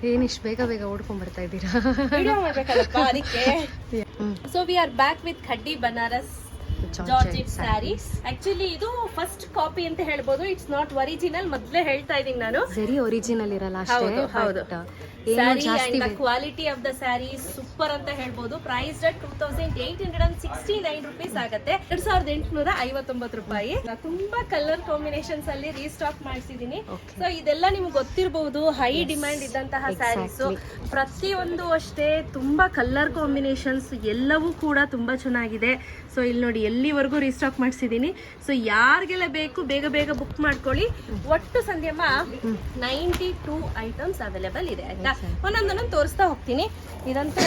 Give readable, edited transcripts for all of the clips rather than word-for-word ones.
ಏನಿಷ್ಟು ಬೇಗ ಬೇಗ ಓಡ್ಕೊಂಡ್ ಬರ್ತಾ ಇದ್ದೀರಾ? ವಿಡಿಯೋ ಮಾಡ್ಬೇಕಲ್ಲಪ್ಪ ಅದಕ್ಕೆ. So we are back with ಖಡ್ಡಿ ಬನಾರಸ್ ಜಾರ್ಜೆಟ್ ಸ್ಯಾರೀಸ್. ಆಕ್ಚುಲಿ ಇದು ಫಸ್ಟ್ ಕಾಪಿ ಅಂತ ಹೇಳ್ಬೋದು. It's not original. ಮೊದಲೇ ಹೇಳ್ತಾ ಇದೀನಿ ನಾನು, ಸರಿ ಒರಿಜಿನಲ್ ಇರಲ್ಲ ಹೌದು ಹೌದು. ಸ್ಯಾರಿ ಜಾಸ್ತಿ and the quality of the sari super ಅಂತ ಹೇಳ್ಬೋದು. ಪ್ರೈಸ್ 2869 rupees ಆಗುತ್ತೆ. 2859 ರೂಪಾಯಿ. ತುಂಬಾ ಕಲರ್ ಕಾಂಬಿನೇಷನ್ಸ್ ಅಲ್ಲಿ ರೀಸ್ಟಾಕ್ ಮಾಡಿಸಿದೀನಿ. ಸೊ ಇದೆಲ್ಲ ನಿಮ್ಗೆ ಗೊತ್ತಿರಬಹುದು, ಹೈ ಡಿಮ್ಯಾಂಡ್ ಇದ್ದಂತಹ ಸ್ಯಾರೀಸ್. ಪ್ರತಿಯೊಂದು ಅಷ್ಟೇ ತುಂಬಾ ಕಲರ್ ಕಾಂಬಿನೇಷನ್ಸ್ ಎಲ್ಲವೂ ಕೂಡ ತುಂಬಾ ಚೆನ್ನಾಗಿದೆ. ಸೊ ಇಲ್ಲಿ ನೋಡಿ ಎಲ್ಲಿವರೆಗೂ ರೀಸ್ಟಾಕ್ ಮಾಡಿಸಿದೀನಿ. ಸೊ ಯಾರಿಗೆಲ್ಲ ಬೇಕು ಬೇಗ ಬೇಗ ಬುಕ್ ಮಾಡ್ಕೊಳ್ಳಿ. ಒಟ್ಟು ಸಂಧ್ಯಮ್ಮ 92 ಐಟಮ್ಸ್ ಅವೈಲೇಬಲ್ ಇದೆ ಆಯ್ತಾ. ಒಂದೊಂದೊಂದು ತೋರಿಸ್ತಾ ಹೋಗ್ತೀನಿ. ಇದಂತೂ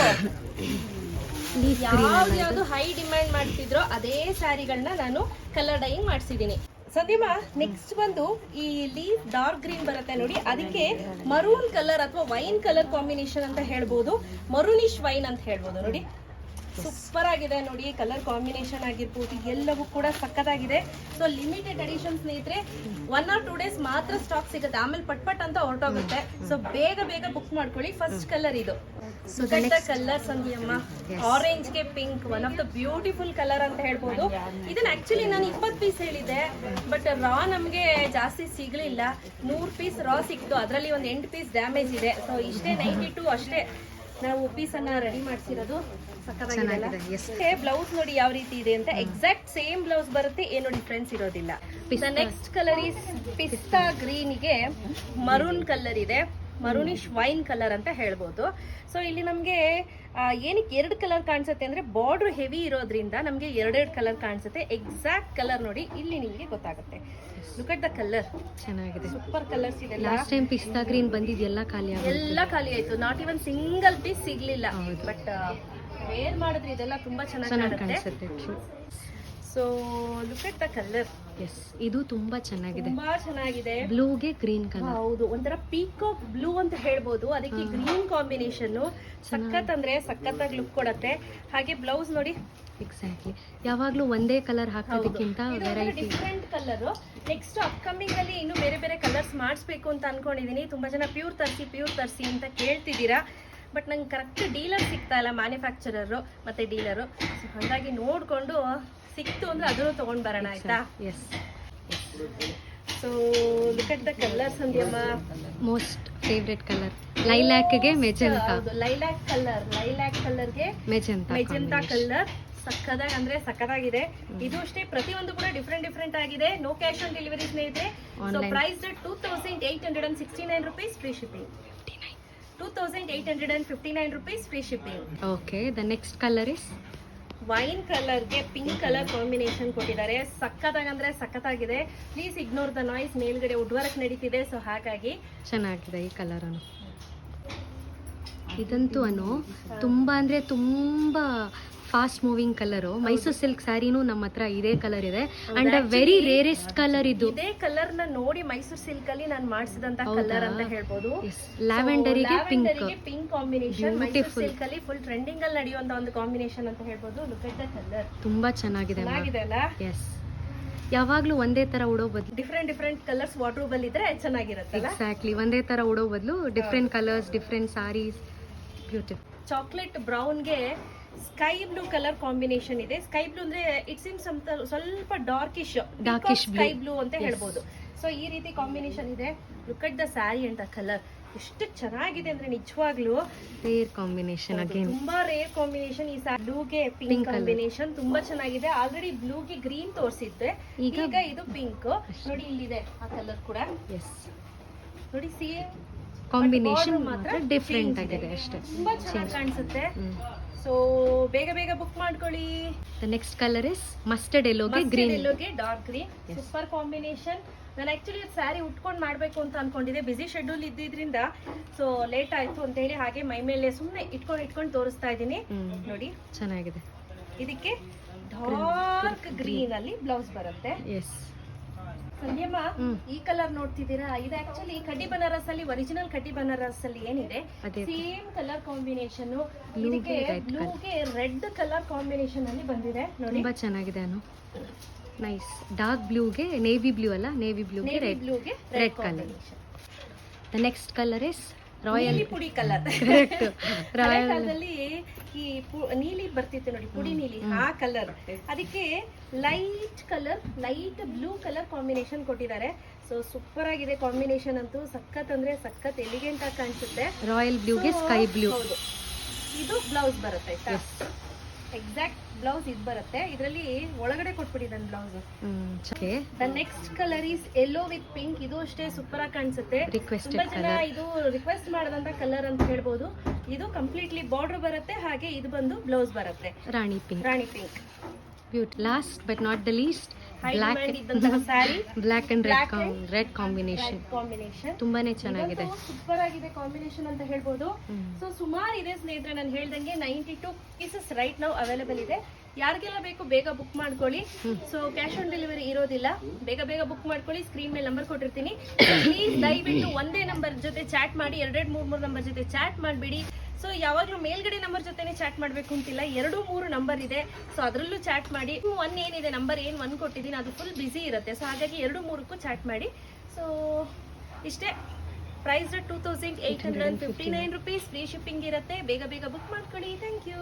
ಯಾವ್ದು ಹೈ ಡಿಮ್ಯಾಂಡ್ ಮಾಡ್ತಿದ್ರೋ ಅದೇ ಸ್ಯಾರಿಗಳನ್ನ ನಾನು ಕಲರ್ ಡೈಯಿಂಗ್ ಮಾಡಿಸಿದೀನಿ. ಸದ್ಯಮ್ಮ ನೆಕ್ಸ್ಟ್ ಬಂದು ಈ ಲೀಫ್ ಡಾರ್ಕ್ ಗ್ರೀನ್ ಬರುತ್ತೆ ನೋಡಿ, ಅದಕ್ಕೆ ಮರೂನ್ ಕಲರ್ ಅಥವಾ ವೈನ್ ಕಲರ್ ಕಾಂಬಿನೇಷನ್ ಅಂತ ಹೇಳ್ಬೋದು. ಮರೂನಿಶ್ ವೈನ್ ಅಂತ ಹೇಳ್ಬೋದು. ನೋಡಿ ಸೂಪರ್ ಆಗಿದೆ ನೋಡಿ, ಕಲರ್ ಕಾಂಬಿನೇಷನ್ ಆಗಿರ್ಬೋದು ಎಲ್ಲವೂ ಕೂಡ ಸಕ್ಕತ್ತಾಗಿದೆ. ಸೊ ಲಿಮಿಟೆಡ್ ಎಡಿಷನ್ ಸ್ನೇಹಿತರೆ, 1 or 2 days ಮಾತ್ರ ಸ್ಟಾಕ್ ಸಿಗುತ್ತೆ, ಆಮೇಲೆ ಪಟ್ ಅಂತ ಹೊರಟೋಗುತ್ತೆ. ಸೊ ಬೇಗ ಬೇಗ ಬುಕ್ ಮಾಡ್ಕೊಳ್ಳಿ. ಫಸ್ಟ್ ಕಲರ್ ಇದು ಕಲರ್ ಸಂಧಿಯಮ್ಮ, ಆರೆಂಜ್ ಗೆ pink, one of the beautiful colour ಅಂತ ಹೇಳ್ಬೋದು. ಇದನ್ನ ಆಕ್ಚುಲಿ ನಾನು 20 ಪೀಸ್ ಹೇಳಿದೆ, ಬಟ್ ರಾ ನಮ್ಗೆ ಜಾಸ್ತಿ ಸಿಗ್ಲಿಲ್ಲ. 100 ಪೀಸ್ ರಾ ಸಿಕ್ತು, ಅದರಲ್ಲಿ ಒಂದು 8 ಪೀಸ್ ಡ್ಯಾಮೇಜ್ ಇದೆ. ಸೊ ಇಷ್ಟೇ 92 ಅಷ್ಟೇ ನಾವು ಪೀಸ್ ಅನ್ನ ರೆಡಿ ಮಾಡಿಸಿರೋದು. ಸಕ್ಕತ್ತಾಗಿದೆ. ಬ್ಲೌಸ್ ನೋಡಿ ಯಾವ ರೀತಿ ಇದೆ ಅಂತ, ಎಕ್ಸಾಕ್ಟ್ ಸೇಮ್ ಬ್ಲೌಸ್ ಬರುತ್ತೆ, ಏನು ಡಿಫ್ರೆನ್ಸ್ ಇರೋದಿಲ್ಲ. ನೆಕ್ಸ್ಟ್ ಕಲರ್ ಈಸ್ ಪಿಸ್ತಾ ಗ್ರೀನ್ ಗೆ ಮರೂನ್ ಕಲರ್ ಇದೆ, ಮರೂನಿಶ್ ವೈನ್ ಕಲರ್ ಅಂತ ಹೇಳ್ಬೋದು. ಸೊ ಇಲ್ಲಿ ನಮಗೆ ಏನಕ್ಕೆ 2 ಕಲರ್ ಕಾಣಿಸುತ್ತೆ ಅಂದ್ರೆ ಬಾರ್ಡರ್ ಹೆವಿ ಇರೋದ್ರಿಂದ ನಮಗೆ 2 ಕಲರ್ ಕಾಣಿಸುತ್ತೆ. ಎಕ್ಸಾಕ್ಟ್ ಕಲರ್ ನೋಡಿ ಇಲ್ಲಿ ನಿಮಗೆ ಗೊತ್ತಾಗುತ್ತೆ. ಲುಕ್ ಅಟ್ ದ ಕಲರ್, ಚೆನ್ನಾಗಿದೆ, ಸೂಪರ್ ಕಲರ್ಸ್ ಇದೆ. ಲಾಸ್ಟ್ ಟೈಮ್ ಪಿಸ್ತಾ ಗ್ರೀನ್ ಬಂದಿದ್ದೆಲ್ಲ ಎಲ್ಲ ಖಾಲಿ ಆಯ್ತು. ನಾಟ್ ಇವನ್ ಸಿಂಗಲ್ ಪೀಸ್ ಸಿಗ್ಲಿಲ್ಲ. ಬಟ್ ವೇರ್ ಮಾಡಿದ್ರೆ ಇದೆಲ್ಲ ತುಂಬಾ ಚೆನ್ನಾಗಿ ಕಾಣಿಸುತ್ತೆ. So look at the colour. Yes, ಇದು ತುಂಬಾ ಚೆನ್ನಾಗಿದೆ, ತುಂಬಾ ಚೆನ್ನಾಗಿದೆ. ಬ್ಲೂಗೆ ಗ್ರೀನ್ ಕಲರ್. ಹೌದು, ಒಂಥರ ಪೀಕಾಕ್ ಬ್ಲೂ ಅಂತ ಹೇಳ್ಬೋದು. ಅದಕ್ಕೆ ಗ್ರೀನ್ ಕಾಂಬಿನೇಷನ್ ಸಖತ್ ಅಂದ್ರೆ ಸಖತ್ತಾಗಿ ಲುಕ್ ಕೊಡುತ್ತೆ. ಹಾಗೆ ಬ್ಲೌಸ್ ನೋಡಿ, ಎಕ್ಸಾಕ್ಟ್ಲಿ ಯಾವಾಗ್ಲೂ ಒಂದೇ ಕಲರ್ ಹಾಕೋದಕ್ಕಿಂತ variety different colour. Next upcoming ಅಲ್ಲಿ ಇನ್ನು ಬೇರೆ ಬೇರೆ ಕಲರ್ಸ್ ಮಾಡಿಸ್ಬೇಕು ಅಂತ ಅನ್ಕೊಂಡಿದೀನಿ. ತುಂಬಾ ಜನ ಪ್ಯೂರ್ ತರಿಸಿ ಅಂತ ಕೇಳ್ತಿದ್ದೀರಾ, ಬಟ್ ನಂಗೆ ಕರೆಕ್ಟ್ ಡೀಲರ್ ಸಿಗ್ತಾ ಇಲ್ಲ, ಮ್ಯಾನುಫ್ಯಾಕ್ಚರರು ಮತ್ತೆ ಡೀಲರು. ಹಾಗಾಗಿ ನೋಡ್ಕೊಂಡು ಸಿಕ್ತು ಅಂದ್ರೆ ಅದನ್ನು ತಗೊಂಡ್ ಬರೋಣ ಆಯ್ತಾ. Yes. So look at the colours Sandhyamma. Most favourite colour ಲೈಲ್ಯಾಕ್ಗೆ ಮೆಜೆಂಟಾ. ಹೌದು, ಲೈಲ್ಯಾಕ್ ಕಲರ್ಗೆ ಮೆಜೆಂಟಾ ಕಲರ್. ಸಕ್ಕದಾಗಿ ಅಂದ್ರೆ ಸಕ್ಕದಾಗಿದೆ. ಇದು ಅಷ್ಟೇ, ಪ್ರತಿಯೊಂದು ಕೂಡ ಡಿಫ್ರೆಂಟ್ ಆಗಿದೆ. ನೋ ಕ್ಯಾಶ್ ಆನ್ ಡೆಲಿವರಿ ಸ್ನೇಹಿತರೆ. So price 2869 rupees, free shipping. 2859 rupees, free shipping. Okay, the next colour is wine ಕಲರ್ಗೆ ಪಿಂಕ್ ಕಲರ್ ಕಾಂಬಿನೇಷನ್ ಕೊಟ್ಟಿದ್ದಾರೆ. ಸಕ್ಕತ್ತಾಗಿ ಅಂದ್ರೆ ಸಕ್ಕತ್ತಾಗಿದೆ. Please ignore the noise. ಮೇಲ್ಗಡೆ ವುಡ್ ವರ್ಕ್ ನಡೀತಿದೆ, ಸೊ ಹಾಗಾಗಿ ಚೆನ್ನಾಗಿದೆ ಈ ಕಲರ್. ಇದಂತೂ ತುಂಬಾ ಅಂದ್ರೆ ತುಂಬಾ fast moving colour. Mysuru silk ಸ್ಯಾರಿನೂ ನಮ್ಮ ಹತ್ರ ಇದೇ ಕಲರ್ ಇದೆ, ಅಂಡ್ ವೆರಿ ರೇರೆಸ್ಟ್ ಕಲರ್ ಇದು. ಇದೇ ಕಲರ್ ನ ನೋಡಿ ಮೈಸೂರು ಸಿಲ್ಕ್ ಅಲ್ಲಿ ನಾನು ಮಾಡಿಸಿದಂತ ಕಲರ್ ಅಂತ ಹೇಳ್ಬೋದು. ಲ್ಯಾವೆಂಡರಿಗೆ ಪಿಂಕ್ ಕಾಂಬಿನೇಷನ್ ಮೈಸೂರು ಸಿಲ್ಕ್ ಅಲ್ಲಿ ಫುಲ್ ಟ್ರೆಂಡಿಂಗ್ ಅಲ್ಲಿ ನಡೆಯುವಂತ ಒಂದು ಕಾಂಬಿನೇಷನ್ ಅಂತ ಹೇಳ್ಬೋದು. ಲುಕ್ ಅಟ್ ದ ಕಲರ್, ತುಂಬಾ ಚೆನ್ನಾಗಿದೆ ಅಲ್ಲ? ಎಸ್, ಯಾವಾಗ್ಲೂ ಒಂದೇ ತರ ಉಡೋ ಬದಲು ಡಿಫ್ರೆಂಟ್ ಕಲರ್ಸ್ ವಾರ್ಡ್ರೋಬ್ ಇದೆ ಚೆನ್ನಾಗಿರುತ್ತೆ. ಎಕ್ಸಾಕ್ಟ್ಲಿ, ಒಂದೇ ತರ ಉಡೋ ಬದಲು different colours, different saris, beautiful. Chocolate ಬ್ರೌನ್ಗೆ ಸ್ಕೈ ಬ್ಲೂ ಕಲರ್ ಕಾಂಬಿನೇಷನ್ ಇದೆ. ಸ್ಕೈ ಬ್ಲೂ ಅಂದ್ರೆ ಇಟ್ ಸೀಮ್ಸ್ ಸ್ವಲ್ಪ ಡಾರ್ಕಿಶ್ ಸ್ಕೈ ಬ್ಲೂ ಅಂತ ಹೇಳ್ಬೋದು. ಸೊ ಈ ರೀತಿ ಕಾಂಬಿನೇಷನ್ ಇದೆ. Look at the sari and the colour, ಎಷ್ಟು ಚೆನ್ನಾಗಿದೆ ಅಂದ್ರೆ ನಿಜವಾಗ್ಲೂ ರೇರ್ ಕಾಂಬಿನೇಷನ್. ಅಗೇನ್ ತುಂಬಾ ರೇರ್ ಕಾಂಬಿನೇಷನ್. ಈ ಬ್ಲೂಗೆ ಪಿಂಕ್ ಕಾಂಬಿನೇಷನ್ ತುಂಬಾ ಚೆನ್ನಾಗಿದೆ. ಆಲ್ರೆಡಿ ಬ್ಲೂಗೆ ಗ್ರೀನ್ ತೋರಿಸಿದ್ದೆ, ಈಗ ಇದು ಪಿಂಕ್. ನೋಡಿ ಇಲ್ಲಿದೆ ಆ ಕಲರ್ ಕೂಡ. ಎಸ್, ನೋಡಿ ಕಾಂಬಿನೇಷನ್ ಮಾತ್ರ ಡಿಫ್ರೆಂಟ್ ಆಗಿದೆ ಅಷ್ಟೇ, ತುಂಬಾ ಚೆನ್ನಾಗಿ ಕಾಣಿಸುತ್ತೆ. ಸೊ ಬೇಗ ಬುಕ್ ಮಾಡ್ಕೊಳ್ಳಿ. The next colour is mustard ಎಲ್ಲೋಗೆ green, dark green. Super combination. ನಾನು ಆಕ್ಚುಲಿ ಸ್ಯಾರಿ ಉಟ್ಕೊಂಡು ಮಾಡ್ಬೇಕು ಅಂತ ಅನ್ಕೊಂಡಿದ್ದೆ, ಬಿಸಿ ಶೆಡ್ಯೂಲ್ ಇದ್ದಿದ್ರಿಂದ ಸೊ ಲೇಟ್ ಆಯ್ತು ಅಂತ ಹೇಳಿ ಹಾಗೆ ಮೈ ಮೇಲೆ ಸುಮ್ಮನೆ ಇಟ್ಕೊಂಡು ತೋರಿಸ್ತಾ ಇದ್ದೀನಿ. ನೋಡಿ ಚೆನ್ನಾಗಿದೆ. ಇದಕ್ಕೆ ಡಾರ್ಕ್ ಗ್ರೀನ್ ಅಲ್ಲಿ ಬ್ಲೌಸ್ ಬರುತ್ತೆ. ಎಸ್ ಸಂಧ್ಯಮ್ಮ, ಈ ಕಲರ್ ನೋಡ್ತಿದ್ದೀರಾ, ಇದು ಆಕ್ಚುಲಿ ಕಡ್ಡಿ ಬನಾರಸ್ ಅಲ್ಲಿ, ಒರಿಜಿನಲ್ ಕಡ್ಡಿ ಬನಾರಸ್ ಅಲ್ಲಿ ಏನಿದೆ ಸೇಮ್ ಕಲರ್ ಕಾಂಬಿನೇಷನ್. ಇದಕ್ಕೆ ಬ್ಲೂಗೆ ರೆಡ್ ಕಲರ್ ಕಾಂಬಿನೇಷನ್ ಅಲ್ಲಿ ಬಂದಿದೆ ನೋಡಿ, ತುಂಬಾ ಚೆನ್ನಾಗಿದೆ. ನೈಸ್. ಡಾರ್ಕ್ ಬ್ಲೂಗೆ ನೇವಿ ಬ್ಲೂ ಅಲ್ಲ, ನೇವಿ ಬ್ಲೂಗೆ red colour. The next colour is royal ನೀಲಿ ಪುಡಿ ಕಲರ್. ಕರೆಕ್ಟ್ ರಾಯಲ್ ಕಾಲದಲ್ಲಿ ಈ ನೀಲಿ ಬರ್ತಿತ್ತು ನೋಡಿ, ಪುಡಿ ನೀಲಿ, ಆ ಕಲರ್. ಅದಕ್ಕೆ ಲೈಟ್ ಬ್ಲೂ ಕಲರ್ ಕಾಂಬಿನೇಷನ್ ಕೊಟ್ಟಿದ್ದಾರೆ. ಸೊ ಸೂಪರ್ ಆಗಿದೆ ಕಾಂಬಿನೇಷನ್ ಅಂತೂ, ಸಖತ್ ಅಂದ್ರೆ ಸಖತ್ ಎಲಿಗೆಂಟ್ ಆಗಿ ಕಾಣಿಸುತ್ತೆ. ರಾಯಲ್ ಬ್ಲೂಗೆ ಸ್ಕೈ ಬ್ಲೂ. ಹೌದು, ಇದು ಬ್ಲೌಸ್ ಬರುತ್ತೆ. ಎಕ್ಸಾಕ್ಟ್ ಬ್ಲೌಸ್ ಇದು ಬರುತ್ತೆ. ಇದರಲ್ಲಿ ಒಳಗಡೆ ಕೊಟ್ಬಿಟ್ಟಿದ್ದಾನೆ blouse. The next colour is yellow with pink. ಇದು ಅಷ್ಟೇ ಸೂಪರ್ ಆಗಿ ಕಾಣಿಸುತ್ತೆ. ತುಂಬಾ ಜನ ಇದು ರಿಕ್ವೆಸ್ಟ್ ಮಾಡದಂತ ಕಲರ್ ಅಂತ ಹೇಳ್ಬೋದು. ಇದು ಕಂಪ್ಲೀಟ್ಲಿ ಬಾರ್ಡರ್ ಬರುತ್ತೆ, ಹಾಗೆ ಇದು ಬಂದು ಬ್ಲೌಸ್ ಬರುತ್ತೆ rani pink. Beauty. Last but not the least, sari black and red combination. ತುಂಬಾನೇ ಚೆನ್ನಾಗಿದೆ, ಸೂಪರ್ ಆಗಿದೆ ಕಾಂಬಿನೇಷನ್ ಅಂತ ಹೇಳ್ಬೋದು. ಸೊ ಸುಮಾರು ಇದೆ ಸ್ನೇಹಿತರೆ, ನಾನು ಹೇಳ್ದಂಗೆ 92 ಪೀಸಸ್ ರೈಟ್ ನಾವು ಅವೈಲೇಬಲ್ ಇದೆ. ಯಾರಿಗೆಲ್ಲ ಬೇಕು ಬೇಗ ಬುಕ್ ಮಾಡ್ಕೊಳ್ಳಿ. ಸೊ ಕ್ಯಾಶ್ ಆನ್ ಡೆಲಿವರಿ ಇರೋದಿಲ್ಲ, ಬೇಗ ಬುಕ್ ಮಾಡ್ಕೊಳ್ಳಿ. ಸ್ಕ್ರೀನ್ ಮೇಲೆ ನಂಬರ್ ಕೊಟ್ಟಿರ್ತೀನಿ. ಪ್ಲೀಸ್ ದಯವಿಟ್ಟು ಒಂದೇ ನಂಬರ್ ಜೊತೆ ಚಾಟ್ ಮಾಡಿ, 2-3 ನಂಬರ್ ಜೊತೆ ಚಾಟ್ ಮಾಡಬೇಡಿ. ಸೊ ಯಾವಾಗಲೂ ಮೇಲ್ಗಡೆ ನಂಬರ್ ಜೊತೆನೆ ಚಾಟ್ ಮಾಡಬೇಕು ಅಂತಿಲ್ಲ, 2-3 ನಂಬರ್ ಇದೆ. ಸೊ ಅದರಲ್ಲೂ ಚಾಟ್ ಮಾಡಿ. 1 ಏನಿದೆ ನಂಬರ್, 1 ಕೊಟ್ಟಿದ್ದೀನಿ, ಅದು ಫುಲ್ ಬಿಸಿ ಇರುತ್ತೆ. ಸೊ ಹಾಗಾಗಿ 2-3ಕ್ಕೂ ಚಾಟ್ ಮಾಡಿ. ಸೊ ಇಷ್ಟೇ. Price 2859 rupees. ಫ್ರೀ ಶಿಪ್ಪಿಂಗ್ ಇರುತ್ತೆ. ಬೇಗ ಬುಕ್ ಮಾಡ್ಕೊಳ್ಳಿ. Thank you.